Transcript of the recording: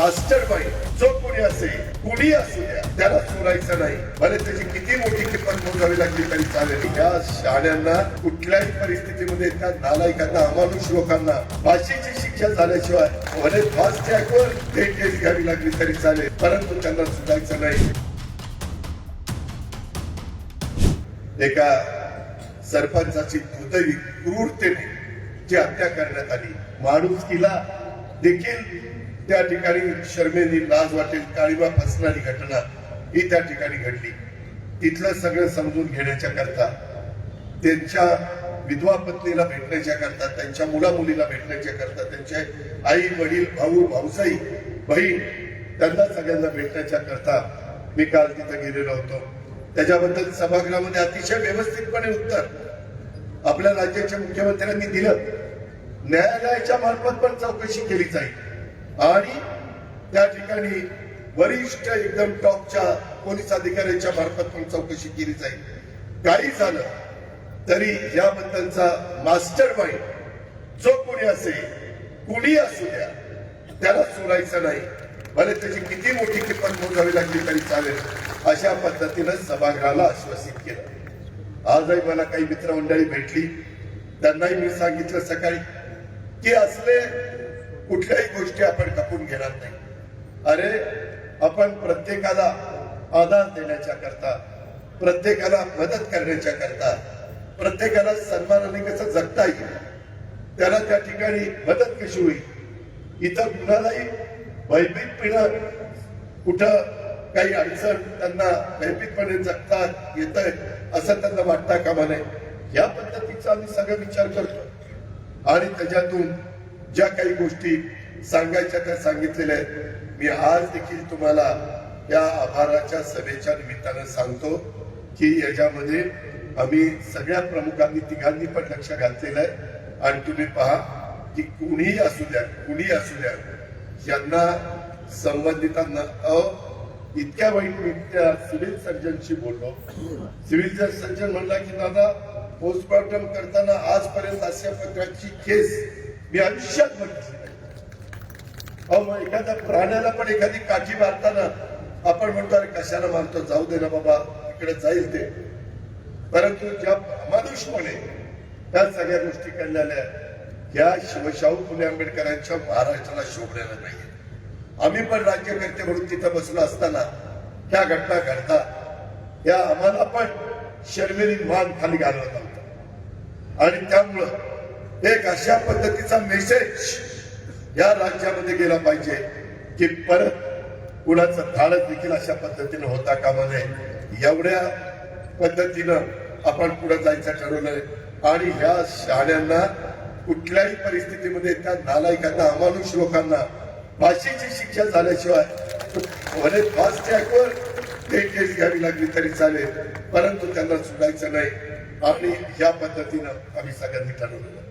Master mind जो कोणी असेल, कुणी असू द्या, त्याला सोडायचं नाही. भले त्याची किती मोठी किंमत मोजावी लागली तरी चालेल. या शहाण्यांना कुठल्याही परिस्थितीमध्ये, त्या नालायकांना, अमानुष लोकांना फाशीची शिक्षा झाल्याशिवाय भले फास्ट ट्रॅकवर केस घ्यावी लागली तरी चालेल, परंतु त्यांना सुधारायचं नाही. एका सरपंचाची दुर्दैवी क्रूरतेने जी हत्या करण्यात आली, माणुसकीला देखील त्या ठिकाणी शर्मेने लाज वाटेल, काळीमा फसणारी घटना ही त्या ठिकाणी घडली. तिथलं सगळं समजून घेण्याच्या करता, त्यांच्या विधवा पत्नीला भेटण्याच्या करता, त्यांच्या मुला मुलीला भेटण्याच्या करता, त्यांचे आई वडील, भाऊ भाऊसाई, बहीण, त्यांना सगळ्यांना भेटण्याच्या करता मी काल तिथे गेलेलो होतो. त्याच्याबद्दल सभागृहामध्ये अतिशय व्यवस्थितपणे उत्तर आपल्या राज्याच्या मुख्यमंत्र्यांनी दिलं. न्यायालयाच्या मार्फत पण चौकशी केली जाईल आणि त्या ठिकाणी वरिष्ठ एकदम टॉपच्या पोलीस अधिकाऱ्यांच्या मार्फत पण चौकशी केली जाईल. काही झालं तरी याबद्दलचा मास्टर माइंड जो कोणी असेल, कुणी असू द्या, त्याला सोडायचं नाही. भले त्याची किती मोठी किंमत मोजावी लागली तरी चालेल, अशा पद्धतीनं सभागृहाला आश्वासित केलं. आजही मला काही मित्रमंडळी भेटली, त्यांनाही मी सांगितलं सकाळी की असले कुठल्याही गोष्टी आपण खपून घेणार नाही. अरे, आपण प्रत्येकाला आधार देण्याच्या करता, प्रत्येकाला मदत करण्याच्या करता, प्रत्येकाला सन्मानाने कसं जगता येईल, त्याला त्या ठिकाणी मदत कशी होईल, इथं कुणालाही भयभीतपणे कुठं काही अडचण त्यांना भयभीतपणे जगता येतंय असं त्यांना वाटता कामा नये. या पद्धतीचा आम्ही सगळं विचार करतो आणि त्याच्यातून ज्या काही गोष्टी सांगायच्या त्या सांगितलेल्या आहेत. मी आज देखील तुम्हाला या आभाराच्या सभेच्या निमित्तानं सांगतो की याच्यामध्ये आम्ही सगळ्या प्रमुखांनी, तिघांनी पण लक्ष घातलेलं आहे. आणि तुम्ही पहा की कुणीही असू द्या, कुणी असू द्या, यांना संबंधितांना इतक्या वाईट मी त्या सिव्हिल सर्जनशी बोललो. सिव्हिल सर्जन म्हणला की दादा, पोस्टमॉर्टम करताना आजपर्यंत अशा प्रकारची केस मी आयुष्यात बघितली नाही. मग एखाद्या प्राण्याला पण एखादी काठी मारताना आपण म्हणतो अरे कशाला मारतो, जाऊ दे ना बाबा, इकडे जाईल ते. परंतु ज्या माणूसपणे त्या सगळ्या गोष्टी कळलेल्या, या शिवशाहू फुले आंबेडकरांच्या महाराष्ट्राला शोभलेल्या नाही. आम्ही पण राज्यकर्ते म्हणून तिथं बसलो असताना ह्या घटना घडतात, या आम्हाला पण शर्मेने मान खाली घालवत होता. आणि त्यामुळं एक अशा पद्धतीचा मेसेज या राज्यामध्ये गेला पाहिजे की परत कुणाचं धाडस देखील अशा पद्धतीनं होता कामा नये. एवढ्या पद्धतीनं आपण पुढे जायचं ठरवलंय. आणि ह्या शहाण्यांना कुठल्याही परिस्थितीमध्ये, त्या नालायकांना, अमानुष लोकांना फाशीची शिक्षा झाल्याशिवाय भले फास्ट ट्रॅकवर केस घ्यावी लागली तरी चालेल, परंतु त्यांना सुधारायचं नाही. आणि या पद्धतीनं आम्ही सगळ्यांनी ठरवलेलं.